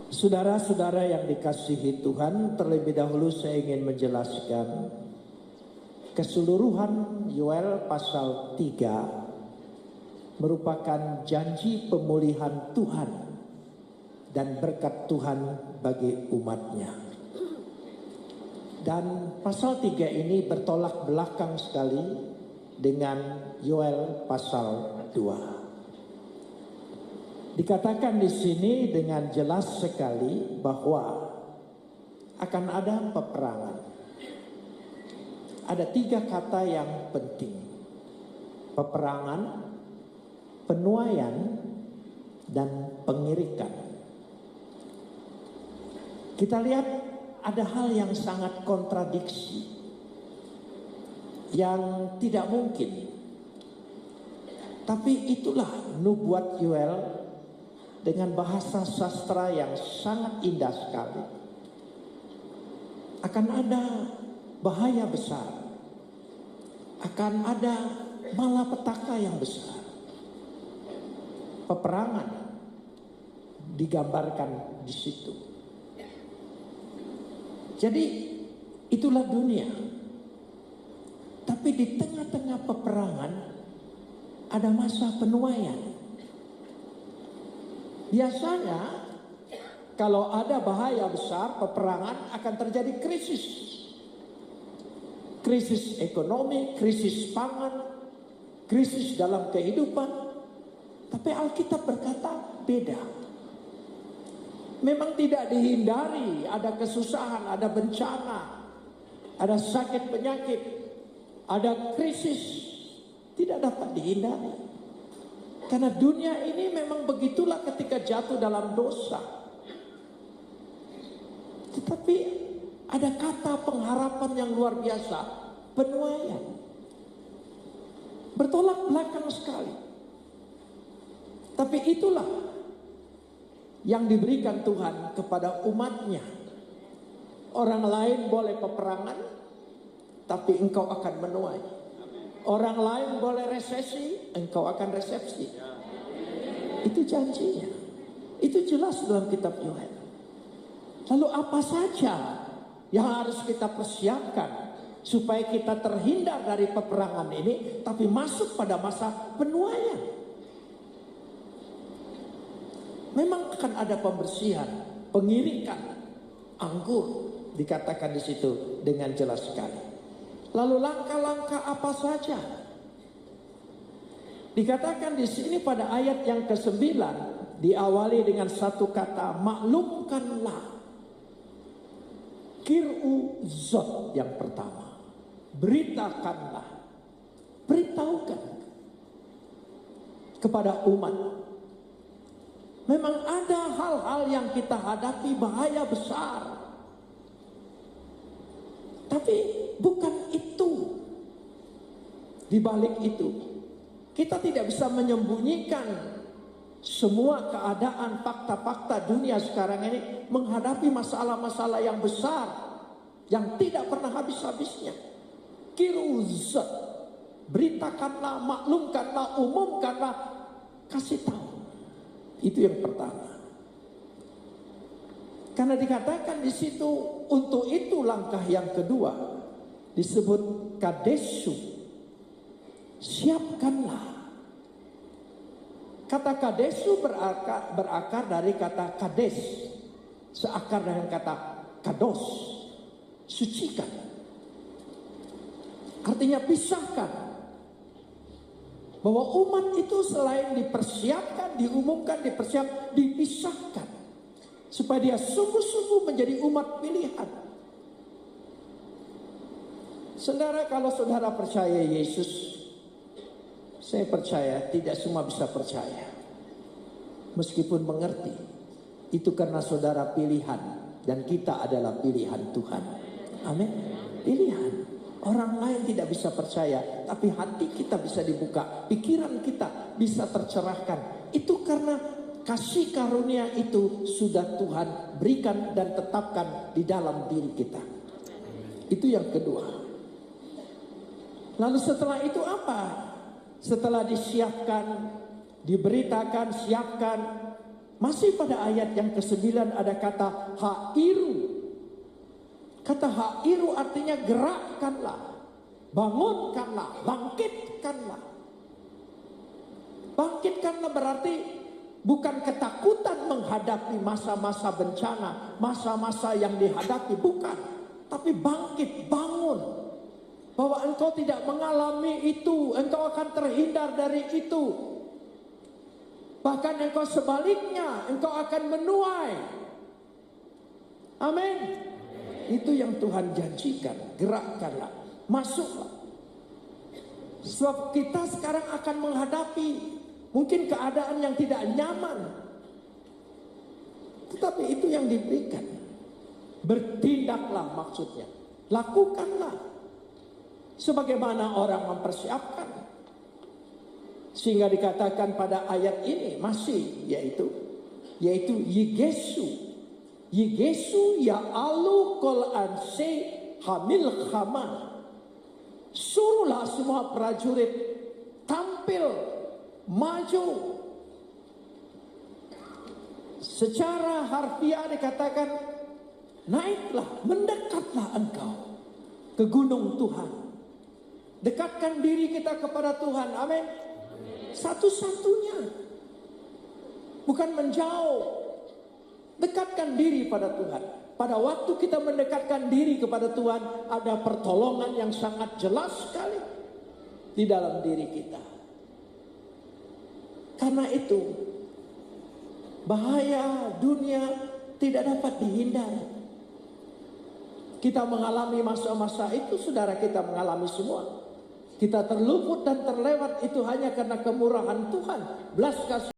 Saudara-saudara yang dikasihi Tuhan, terlebih dahulu saya ingin menjelaskan keseluruhan Yoel pasal 3 merupakan janji pemulihan Tuhan dan berkat Tuhan bagi umatnya. Dan pasal 3 ini bertolak belakang sekali dengan Yoel pasal 2. Dikatakan di sini dengan jelas sekali bahwa akan ada peperangan. Ada 3 kata yang penting: peperangan, penuaian, dan pengirikan. Kita lihat ada hal yang sangat kontradiksi, yang tidak mungkin. Tapi itulah nubuat Yoel dengan bahasa sastra yang sangat indah sekali. Akan ada bahaya besar, akan ada malapetaka yang besar. Peperangan digambarkan di situ. Jadi itulah dunia. Tapi di tengah-tengah peperangan ada masa penuaian. Biasanya kalau ada bahaya besar, peperangan, akan terjadi krisis. Krisis ekonomi, krisis pangan, krisis dalam kehidupan. Tapi Alkitab berkata beda. Memang tidak dihindari, ada kesusahan, ada bencana, ada sakit penyakit, ada krisis. Tidak dapat dihindari. Karena dunia ini memang begitulah ketika jatuh dalam dosa. Tetapi ada kata pengharapan yang luar biasa, penuaian. Bertolak belakang sekali. Tapi itulah yang diberikan Tuhan kepada umatnya. Orang lain boleh peperangan, tapi engkau akan menuai. Orang lain boleh resesi, engkau akan resepsi. Itu janjinya. Itu jelas dalam kitab Yoel. Lalu apa saja yang harus kita persiapkan supaya kita terhindar dari peperangan ini, tapi masuk pada masa penuaian? Memang akan ada pembersihan, pengirikan anggur, dikatakan di situ dengan jelas sekali. Lalu langkah-langkah apa saja? Dikatakan di sini pada ayat yang ke-9 diawali dengan satu kata, maklumkanlah. Kir'u zot yang pertama. Beritakanlah. Beritahukan kepada umat. Memang ada hal-hal yang kita hadapi bahaya besar. Tapi bukan itu. Di balik itu, kita tidak bisa menyembunyikan semua keadaan fakta-fakta dunia sekarang ini menghadapi masalah-masalah yang besar yang tidak pernah habis-habisnya. Kiruzat, beritakanlah, maklumkanlah, umumkanlah, kasih tahu. Itu yang pertama. Karena dikatakan di situ, untuk itu langkah yang kedua disebut kadesu. Siapkanlah. Kata kadesu berakar dari kata kades, seakar dengan kata kados, sucikan. Artinya pisahkan. Bahwa umat itu selain dipersiapkan, diumumkan, dipisahkan. Supaya dia sungguh-sungguh menjadi umat pilihan. Saudara, kalau saudara percaya Yesus, saya percaya tidak semua bisa percaya. Meskipun mengerti. Itu karena saudara pilihan. Dan kita adalah pilihan Tuhan. Amin. Pilihan. Orang lain tidak bisa percaya. Tapi hati kita bisa dibuka. Pikiran kita bisa tercerahkan. Itu karena kasih karunia itu sudah Tuhan berikan dan tetapkan di dalam diri kita. Itu yang kedua. Lalu setelah itu apa? Setelah disiapkan, diberitakan, siapkan, Masih pada ayat yang ke-9 ada kata hairu. Kata hairu artinya gerakkanlah, bangunkanlah, bangkitkanlah. Bangkitkanlah berarti bukan ketakutan menghadapi masa-masa bencana, masa-masa yang dihadapi, bukan. Tapi bangkit, bangun. Bahwa engkau tidak mengalami itu, engkau akan terhindar dari itu. Bahkan engkau sebaliknya, engkau akan menuai. Amin. Itu yang Tuhan janjikan. Gerakkanlah, masuklah. Sebab kita sekarang akan menghadapi mungkin keadaan yang tidak nyaman. Tetapi itu yang diberikan. Bertindaklah maksudnya. Lakukanlah. Sebagaimana orang mempersiapkan. Sehingga dikatakan pada ayat ini masih yaitu Yigesu. Yigesu ya alu kol anse hamil khama. Suruhlah semua prajurit tampil, maju. Secara harfiah dikatakan naiklah, mendekatlah engkau ke gunung Tuhan. Dekatkan diri kita kepada Tuhan. Amin. Satu-satunya. Bukan menjauh. Dekatkan diri pada Tuhan. Pada waktu kita mendekatkan diri kepada Tuhan, ada pertolongan yang sangat jelas sekali di dalam diri kita. Karena itu, bahaya dunia tidak dapat dihindari. Kita mengalami masa-masa itu, saudara, kita mengalami semua. Kita terluput dan terlewat itu hanya karena kemurahan Tuhan, belas kasih.